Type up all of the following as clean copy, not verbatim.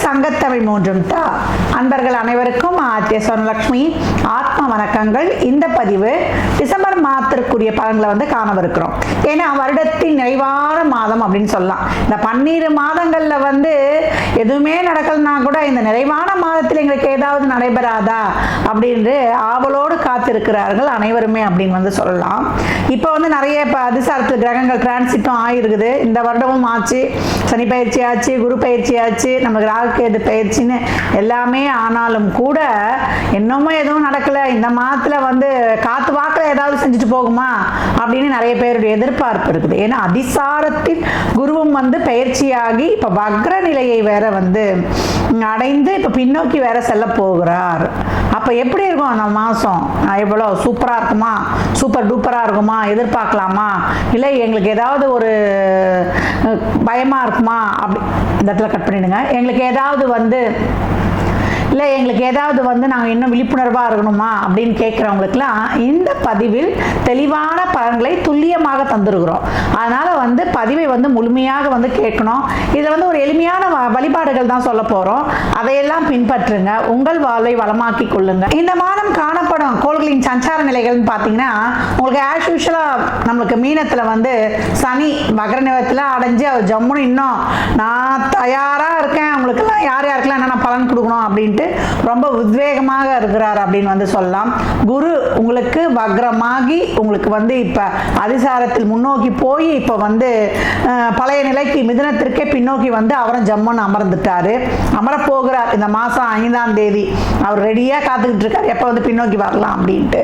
சங்கத்தமிழ் மூன்றும் தா. அன்பர்கள் அனைவருக்கும் ஆத்திய சொர்ணலட்சுமி ஆத்ம வணக்கங்கள். இந்த பதிவு டிசம்பர் மாதத்திற்குரிய பலன்களை காணவிருக்கிறோம். ஏன்னா வருடத்தின் நிறைவான மாதம் அப்படின்னு சொல்லலாம். இந்த 12 மாதங்கள்ல எதுவுமே நடக்கலனா கூட இந்த நிறைவான மாதத்தில் எங்களுக்கு ஏதாவது நடைபெறாதா அப்படின்னு ஆவலோடு காத்திருக்கிறார்கள் அனைவருமே அப்படின்னு சொல்லலாம். இப்போ நிறைய அதிசாரத்தில் கிரகங்கள் டிரான்சிட்டும் ஆயிருக்குது. இந்த வருடமும் ஆச்சு, சனி பயிற்சி ஆச்சு, குரு பயிற்சி ஆச்சு, நமக்கு ராகுகேது பயிற்சின்னு எல்லாமே. ஆனாலும் கூட இன்னமும் எதுவும் நடக்கல. இந்த மாதத்துல காத்து வாக்கில் ஏதாவது செஞ்சுட்டு போகுமா அப்படின்னு நிறைய பேருடைய எதிர்பார்ப்பு இருக்குது. ஏன்னா அதிசாரத்தில் குருவும் பயிற்சியாகி இப்ப வக்ர நிலையை வேற அடைந்து இப்ப பின்னோக்கி வேற செல்ல போகிறார். அப்ப எப்படி இருக்கும் அந்த மாசம்? எவ்வளவு சூப்பரா இருக்குமா, சூப்பர் டூப்பரா இருக்குமா, எதிர்பார்க்கலாமா, இல்லை எங்களுக்கு ஏதாவது ஒரு பயமா இருக்குமா? அப்படி இந்த இடத்துல கட் பண்ணிடுங்க. எங்களுக்கு ஏதாவது இல்லை எங்களுக்கு ஏதாவது நாங்கள் இன்னும் விழிப்புணர்வாக இருக்கணுமா அப்படின்னு கேட்குறவங்களுக்குலாம் இந்த பதிவில் தெளிவான பலன்களை துல்லியமாக தந்துருக்கிறோம். அதனால் பதிவை முழுமையாக கேட்கணும். இதில் ஒரு எளிமையான வழிபாடுகள் தான் சொல்ல போகிறோம். அதையெல்லாம் பின்பற்றுங்க, உங்கள் வாழ்வை வளமாக்கி கொள்ளுங்க. இந்த மாதம் காணப்படும் கோள்களின் சஞ்சார நிலைகள்னு பார்த்தீங்கன்னா, உங்களுக்கு ஆஸ் யூஷுவலாக நம்மளுக்கு மீனத்தில் சனி வக்ர நிலையத்தில் அடைஞ்சு அவர் ஜம்முன்னு இன்னும் நான் தயாராக இருக்கேன், உங்களுக்கெல்லாம் யார் யாருக்கெல்லாம் என்னென்ன பலன் கொடுக்கணும் அப்படின்ட்டு ரொம்ப உத்வேகமாக இருக்கிறார் அப்படின்னு சொல்லலாம். குரு உங்களுக்கு வக்ரமாகி உங்களுக்கு இப்ப அதிசாரத்தில் முன்னோக்கி போய் இப்ப பழைய நிலைக்கு மிதுனத்திற்கே பின்னோக்கி அவரும் ஜம்முன்னு அமர்ந்துட்டாரு, அமரப்போகிறார். இந்த மாசம் 5ஆம் தேதி அவர் ரெடியா காத்துக்கிட்டு இருக்காரு, எப்ப பின்னோக்கி வரலாம் அப்படின்ட்டு.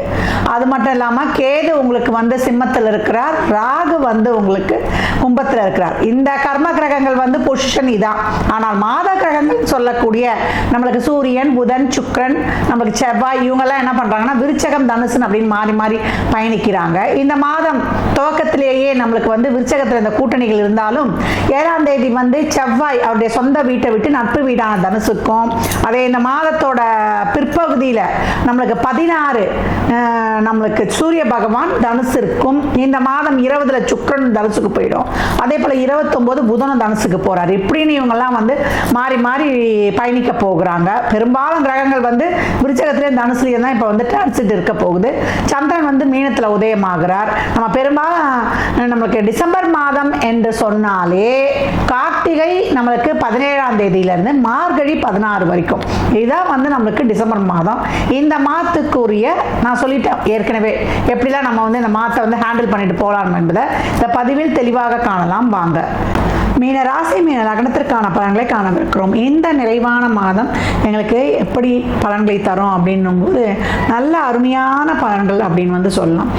அது மட்டும் இல்லாம கேது உங்களுக்கு சிம்மத்தில் இருக்கிறார், ராகு உங்களுக்கு கும்பத்தில் இருக்கிறார். இந்த கர்ம கிரகங்கள் பொசிஷன் இதான். ஆனால் மாத கிரகங்கள் சொல்லக்கூடிய நம்மளுக்கு சூரியன், புதன், சுக்கிரன், நமக்கு செவ்வாய், இவங்கெல்லாம் என்ன பண்றாங்கன்னா விருச்சகம், தனுசு அப்படின்னு மாறி மாறி பயணிக்கிறாங்க. இந்த மாதம் துவக்கத்திலேயே நம்மளுக்கு விருச்சகத்தில் இந்த கூட்டணிகள் இருந்தாலும் 7ஆம் தேதி செவ்வாய் அவருடைய சொந்த வீட்டை விட்டு நட்பு வீடான தனுசுக்கும், அதே இந்த மாதத்தோட பிற்பகுதியில் நம்மளுக்கு 16 நம்மளுக்கு சூரிய பகவான் தனுசு இருக்கும். இந்த மாதம் 20 சுக்கிரன் தனுசுக்கு போயிடும். அதே போல 29 புதனும் தனுசுக்கு போறாரு. இப்படின்னு இவங்கெல்லாம் மாறி மாறி பயணிக்க போகிறாங்க. பெரும்பாலும் கிரகங்கள் விருச்சகத்திலே தனுசுலேயே தான் இப்போ டிரான்சிட் இருக்க போகுது. சந்திரன் மீனத்தில் உதயமாகிறார். நம்ம பெரும்பாலும் நம்மளுக்கு டிசம்பர் மாதம் என்று சொன்னாலே கார்த்திகை நம்மளுக்கு 17ஆம் தேதியிலிருந்து மார்கழி 16 வரைக்கும் இதுதான் நம்மளுக்கு டிசம்பர் மாதம். இந்த மாதத்துக்குரிய நான் சொல்லிட்டேன் ஏற்கனவே எப்படிலாம் நம்ம இந்த மாதத்தை ஹேண்டில் பண்ணிட்டு போகலாம் என்பதை இந்த பதிவில் தெளிவாக காணலாம். வாங்க. மீன ராசி, மீன லக்னத்திற்கான பலன்களை காணவிருக்கிறோம். இந்த நிறைவான மாதம் எங்களுக்கு எப்படி பலன்களை தரும் அப்படின்னும் போது நல்ல அருமையான பலன்கள் அப்படின்னு சொல்லலாம்.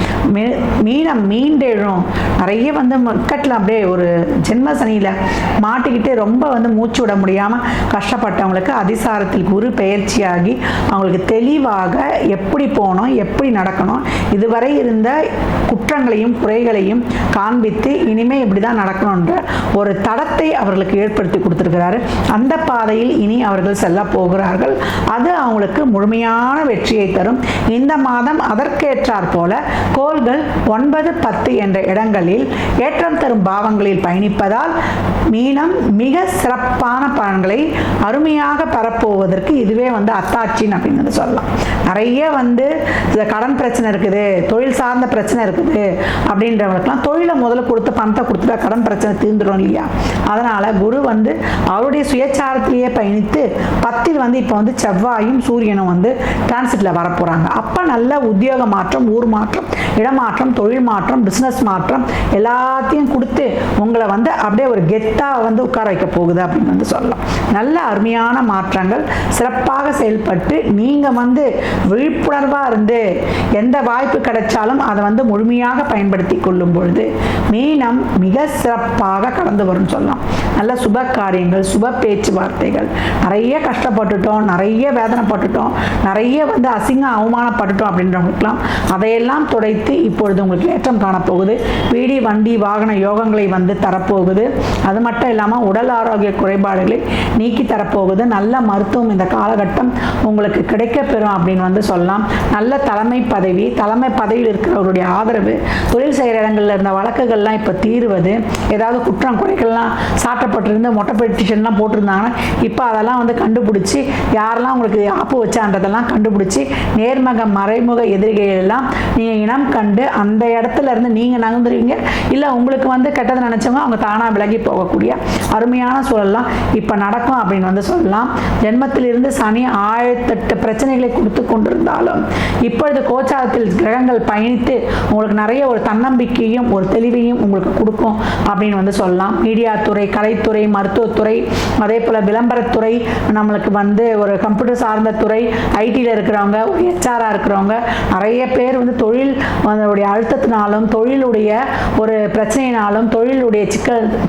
மீனம் மீண்டெழும். நிறைய மக்கட்டில் அப்படியே ஒரு ஜென்ம சனியில் மாட்டிக்கிட்டு ரொம்ப மூச்சு விட முடியாமல் கஷ்டப்பட்டவங்களுக்கு அதிசாரத்தில் குரு பெயர்ச்சியாகி அவங்களுக்கு தெளிவாக எப்படி போகணும், எப்படி நடக்கணும், இதுவரை இருந்த குற்றங்களையும் குறைகளையும் காண்பித்து இனிமே இப்படி தான் நடக்கணுன்ற ஒரு தடத்தை அவர்களுக்கு ஏற்படுத்தி கொடுத்திருக்கிறாரு. அந்த பாதையில் இனி அவர்கள் செல்ல போகிறார்கள். அது அவங்களுக்கு முழுமையான வெற்றியை தரும். இந்த மாதம் அதற்கேற்றார் போல கோள்கள் 9, 10 என்ற இடங்களில் ஏற்றம் தரும் பாவங்களில் பயணிப்பதால் மீனம் மிக சிறப்பான பலன்களை அருமையாக பெறப்போவதற்கு இதுவே அத்தாட்சின்னு அப்படின்னு சொல்லலாம். நிறைய கடன் பிரச்சனை இருக்குது, தொழில் சார்ந்த பிரச்சனை இருக்குது அப்படின்றவங்களுக்குலாம் தொழிலை முதல்ல கொடுத்து பணத்தை கொடுத்துட்டா கடன் பிரச்சனை தீர்ந்துடும் இல்லையா? அதனால குரு அவருடைய சுயச்சாரத்திலேயே பயணித்து 10ல் இப்போ செவ்வாயும் சூரியனும் டிரான்சிட்ல வரப்போறாங்க. அப்ப நல்ல உத்தியோக மாற்றம், ஊர் மாற்றம், இடமாற்றம், தொழில் மாற்றம், பிசினஸ் மாற்றம் எல்லாத்தையும் கொடுத்து உங்களை அப்படியே ஒரு கெத்தா உட்கார வைக்க போகுது அப்படின்னு சொல்லலாம். நல்ல அருமையான மாற்றங்கள் சிறப்பாக செயல்பட்டு நீங்க விழிப்புணர்வா இருந்து எந்த வாய்ப்பு கிடைச்சாலும் அதை முழுமையாக பயன்படுத்தி கொள்ளும் பொழுது மீனம் மிக சிறப்பாக கடந்து வரும் சொல்லலாம். நல்ல சுப காரியங்கள், சுப பேச்சுவார்த்தைகள். நிறைய கஷ்டப்பட்டுட்டோம், நிறைய வேதனைப்பட்டுட்டோம், நிறைய அசிங்க அவமானப்பட்டுட்டோம் அப்படின்றவங்களுக்குலாம் அதையெல்லாம் துடைத்து இப்பொழுது உங்களுக்கு ஏற்றம் காணப்போகுது. வீடு, வண்டி, வாகன யோகங்களை தரப்போகுது. அது மட்டும் இல்லாமல் உடல் ஆரோக்கிய குறைபாடுகளை நீக்கி தரப்போகுது. நல்ல மருத்துவம் இந்த காலகட்டம் உங்களுக்கு கிடைக்கப்பெறும் அப்படின்னு சொல்லலாம். நல்ல தலைமை பதவியில் இருக்கிறவருடைய ஆதரவு, தொழில் செய்கிற இடங்களில் இருந்த வழக்குகள்லாம் இப்போ தீருவது, ஏதாவது குற்றம் குறைகள் குற்றச்சாட்டுகள்லாம் சாட்டப்பட்டிருந்து மொட்டை பெட்டிஷன்லாம் போட்டிருந்தாங்கன்னா இப்போ அதெல்லாம் வந்து கண்டுபிடிச்சி யாரெல்லாம் உங்களுக்கு ஆப்பு வச்சான்றதெல்லாம் கண்டுபிடிச்சி நேர்மக மறைமுக எதிரிகள் எல்லாம் நீங்கள் இனம் கண்டு அந்த இடத்துல இருந்து நீங்கள் நகர்ந்துருவீங்க. இல்லை உங்களுக்கு வந்து கெட்டது நினச்சவங்க அவங்க தானாக விலகி போகக்கூடிய அருமையான சூழல்லாம் இப்போ நடக்கும் அப்படின்னு வந்து சொல்லலாம். ஜென்மத்திலிருந்து சனி 1008 பிரச்சனைகளை கொடுத்து கொண்டிருந்தாலும் இப்பொழுது கோச்சாரத்தில் கிரகங்கள் பயணித்து உங்களுக்கு நிறைய ஒரு தன்னம்பிக்கையும் ஒரு தெளிவையும் உங்களுக்கு கொடுக்கும் அப்படின்னு வந்து சொல்லலாம். மீடியா துறை, கலைத்துறை, மருத்துவத்துறை, அதே போல் விளம்பரத்துறை, நம்மளுக்கு வந்து ஒரு கம்ப்யூட்டர் சார்ந்த துறை, ஐடியில் இருக்கிறவங்க, ஒரு ஹெச்ஆராக இருக்கிறவங்க, நிறைய பேர் வந்து தொழில் அதனுடைய அழுத்தத்தினாலும் தொழிலுடைய ஒரு பிரச்சனையினாலும் தொழிலுடைய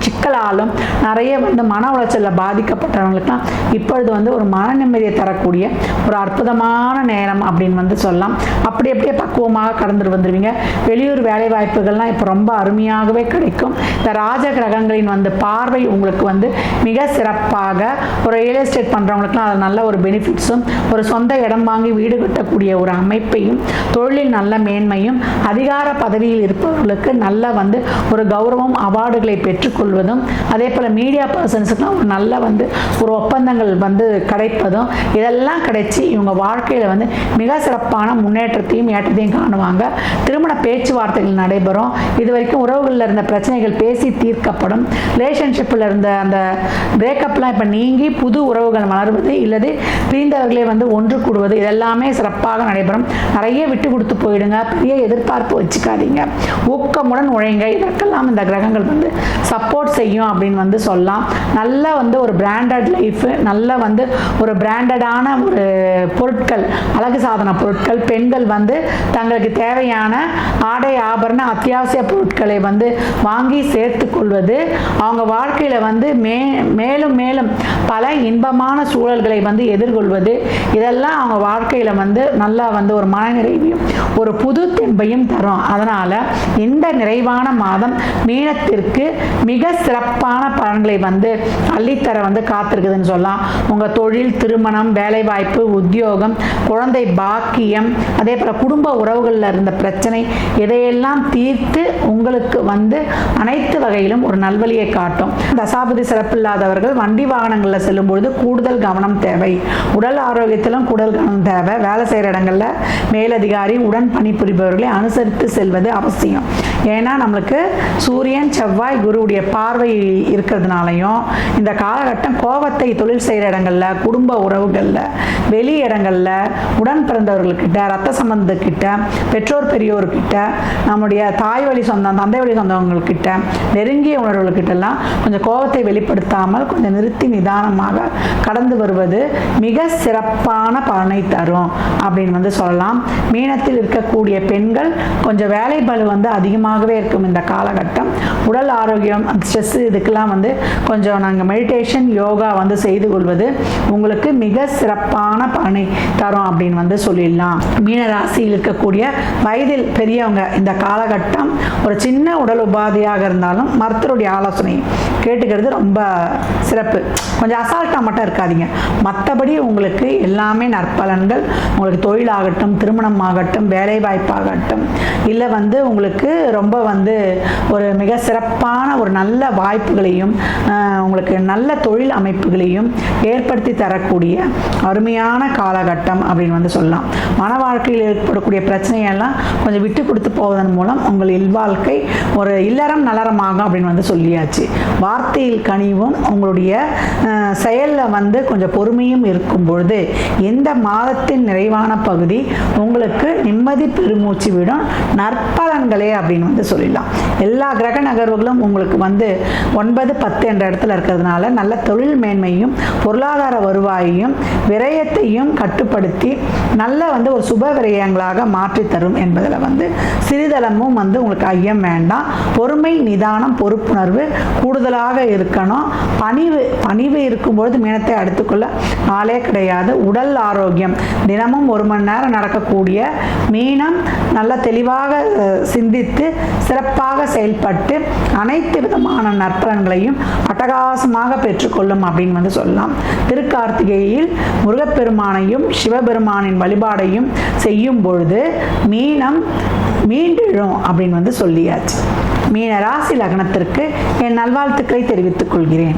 சிக்கலாலும் நிறைய வந்து மன உளைச்சலில் பாதிக்கப்பட்டவங்களுக்குலாம் இப்பொழுது வந்து ஒரு மன நிம்மதியை தரக்கூடிய ஒரு அற்புதமான நேரம் அப்படின்னு வந்து சொல்லலாம். அப்படி அப்படியே பக்குவமாக கடந்து வந்துடுவீங்க. வெளியூர் வேலை வாய்ப்புகள்லாம் இப்போ ரொம்ப அருமையாகவே கிடைக்கும். இந்த ராஜ கிரகங்களின் வந்து பார்வை உங்களுக்கு வந்து மிக சிறப்பாக ஒரு ரியல் எஸ்டேட் பண்ணுறவங்களுக்குலாம் அது நல்ல ஒரு பெனிஃபிட்ஸும், ஒரு சொந்த இடம் வாங்கி வீடு கட்டக்கூடிய ஒரு அமைப்பையும், தொழிலில் நல்ல மேன்மையும், அதிகார பதவியில் இருப்பவர்களுக்கு நல்ல வந்து ஒரு கௌரவம் அவார்டுகளை பெற்றுக்கொள்வதும், அதே போல் மீடியா பர்சன்ஸுக்குலாம் ஒரு நல்ல வந்து ஒரு ஒப்பந்தங்கள் வந்து கிடைப்பதும், இதெல்லாம் கிடைச்சி இவங்க வாழ்க்கையில் வந்து மிக சிறப்பான முன்னேற்றத்தையும் ஏற்றத்தையும் காணுவாங்க. திருமண பேச்சுவார்த்தைகள் நடைபெறும். இது வரைக்கும் உறவுகளில் இருந்த பிரச்சனைகள் பேசி தீர்க்கப்படும். ரிலேஷன்ஷிப்பில் இருந்த அந்த பிரேக்கப்லாம் இப்போ நீங்கி புது உறவுகள் மலர்வது இல்லது பிரிந்தவர்களே வந்து ஒன்று கூடுவது இதெல்லாமே சிறப்பாக நடைபெறும். நிறைய விட்டு கொடுத்து போயிடுங்க. பெரிய எதிர்பார்ப்பு வச்சுக்காதீங்க. ஊக்கமுடன் உழைங்க. இதற்கெல்லாம் இந்த கிரகங்கள் வந்து சப்போர்ட் செய்யும் அப்படின்னு வந்து சொல்லலாம். நல்ல வந்து ஒரு பிராண்டட் லைஃப், நல்ல வந்து ஒரு பிராண்டடான ஒரு பொருட்கள், அழகு சாதன பொருட்கள், பெண்கள் வந்து தங்களுக்கு தேவையான ஆடை ஆபரண அத்தியாவசிய பொருட்களை வந்து வாங்கி சேர்த்து கொள்வது, அவங்க வாழ்க்கையில் வந்து மேலும் மேலும் பல இன்பமான சூழல்களை வந்து எதிர்கொள்வது, இதெல்லாம் அவங்க வாழ்க்கையில் வந்து நல்லா வந்து ஒரு மனநிறைவையும் ஒரு புது தெம்பையும் தரும். அதனால் இந்த நிறைவான மாதம் மீனத்திற்கு மிக சிறப்பான பலன்களை வந்து அள்ளித்தர வந்து காத்திருக்குதுன்னு சொல்லலாம். உங்கள் தொழில், திருமணம், வேலைவாய்ப்பு, உத்தியோகம், குழந்தை பாக்கியம், அதே போல் குடும்ப உறவுகளில் இருந்த பிரச்சனை இதையெல்லாம் தீர்த்து உங்களுக்கு வந்து அனைத்து வகையிலும் ஒரு நல்வழியை காட்டும். தசாபதி சிறப்பில்லாதவர்கள் வண்டி வாகனங்களில் செல்லும்பொழுது கூடுதல் கவனம் தேவை. உடல் ஆரோக்கியத்திலும் கூடுதல் கவனம் தேவை. வேலை செய்கிற இடங்களில் மேலதிகாரி, உடன் பணிபுரிபவர்களை அனுசரித்து செல்வது அவசியம். ஏன்னா நம்மளுக்கு சூரியன், செவ்வாய், குருவுடைய பார்வை இருக்கிறதுனாலையும் இந்த காலகட்டம் கோபத்தை தொழில் செய்கிற இடங்களில், குடும்ப உறவுகளில், வெளி இடங்களில், உடன் பிறந்தவர்கள்கிட்ட, ரத்த சம்பந்தக்கிட்ட, பெற்றோர் பெரியோர்கிட்ட, நம்முடைய தாய் வழி சொந்தம், தந்தை வழி சொந்தவங்கள்கிட்ட, நெருங்கிய உணர்வுகள்கிட்டலாம் கொஞ்சம் கோபத்தை வெளிப்படுத்தாமல் கொஞ்சம் நிறுத்தி நிதானமாக கடந்து வருவது மிக சிறப்பான பலனை தரும் அப்படின்னு வந்து சொல்லலாம். மீனத்தில் இருக்கக்கூடிய பெண்கள் கொஞ்சம் வேலை பளு வந்து அதிகமாகவே இருக்கும் இந்த காலகட்டம். உடல் ஆரோக்கியம், ஸ்ட்ரெஸ் இதுக்கெல்லாம் வந்து கொஞ்சம் நாங்கள் மெடிடேஷன், யோகா வந்து செய்து கொள்வது உங்களுக்கு மிக சிறப்பான பலனை தரும் அப்படின்னு வந்து சொல்லிடலாம். மீன ராசியில் இருக்கக்கூடிய வயதில் பெரியவங்க இந்த காலகட்டம் ஒரு சின்ன உடல் உபாதையாக இருந்தாலும் மருத்துவருடைய ஆலோசனை கேட்டுக்கிறது ரொம்ப சிறப்பு. கொஞ்சம் அசால்ட்டாக மட்டும் இருக்காதீங்க. மற்றபடி உங்களுக்கு எல்லாமே நற்பலன்கள். உங்களுக்கு தொழிலாகட்டும், திருமணம் ஆகட்டும், வேலைவாய்ப்பாகட்டும், இல்லை வந்து உங்களுக்கு ரொம்ப வந்து ஒரு மிக சிறப்பான ஒரு நல்ல வாய்ப்புகளையும் உங்களுக்கு நல்ல தொழில் அமைப்புகளையும் ஏற்படுத்தி தரக்கூடிய அருமையான காலகட்டம் அப்படின்னு வந்து சொல்லலாம். மன வாழ்க்கையில் ஏற்படக்கூடிய பிரச்சனையெல்லாம் கொஞ்சம் விட்டு கொடுத்து போவதன் மூலம் உங்கள் இல்வாழ்க்கை ஒரு இல்லறம் நலரமாகும் அப்படின்னு வந்து சொல்லியாச்சு. வார்த்தையில் கனிவும் உங்களுடைய செயலில் வந்து கொஞ்சம் பொறுமையும் இருக்கும் பொழுது இந்த மாதத்தின் நிறைவான பகுதி உங்களுக்கு நிம்மதி பெருமூச்சு விடும் நற்பலன்களே அப்படின்னு வந்து சொல்லிடலாம். எல்லா கிரக நகர்வுகளும் உங்களுக்கு வந்து 9, 10 என்ற இடத்துல இருக்கிறதுனால நல்ல தொழில் மேன்மையும் பொருளாதார வருவாயையும் விரயத்தையும் கட்டுப்படுத்தி நல்ல வந்து ஒரு சுப விரயங்களாக மாற்றி தரும் என்பதில் வந்து சிறிதளமும் வந்து உங்களுக்கு ஐயம் வேண்டாம். பொறுமை, நிதானம், பொறுப்புணர்வு கூடுதலாக இருக்கணும். பணிவு இருக்கும்பொழுது மீனத்தை அடுத்துக்கொள்ள ஆளே கிடையாது. உடல் ஆரோக்கியம் தினமும் 1 மணி நேரம் நடக்கக்கூடிய மீனம் நல்ல தெளிவாக சிந்தித்து சிறப்பாக செயல்பட்டு அனைத்து விதமான நற்பலன்களையும் அட்டகாசமாக பெற்றுக்கொள்ளும் அப்படின்னு வந்து சொல்லலாம். திருக்கார்த்திகையில் முருகப்பெருமானையும் சிவபெருமானின் வழிபாடையும் செய்யும் பொழுது மீனம் மீண்டெழும் அப்படின்னு சொல்லியாச்சு. மீன ராசி லக்னத்திற்கு என் நல்வாழ்த்துக்களை தெரிவித்துக் கொள்கிறேன்.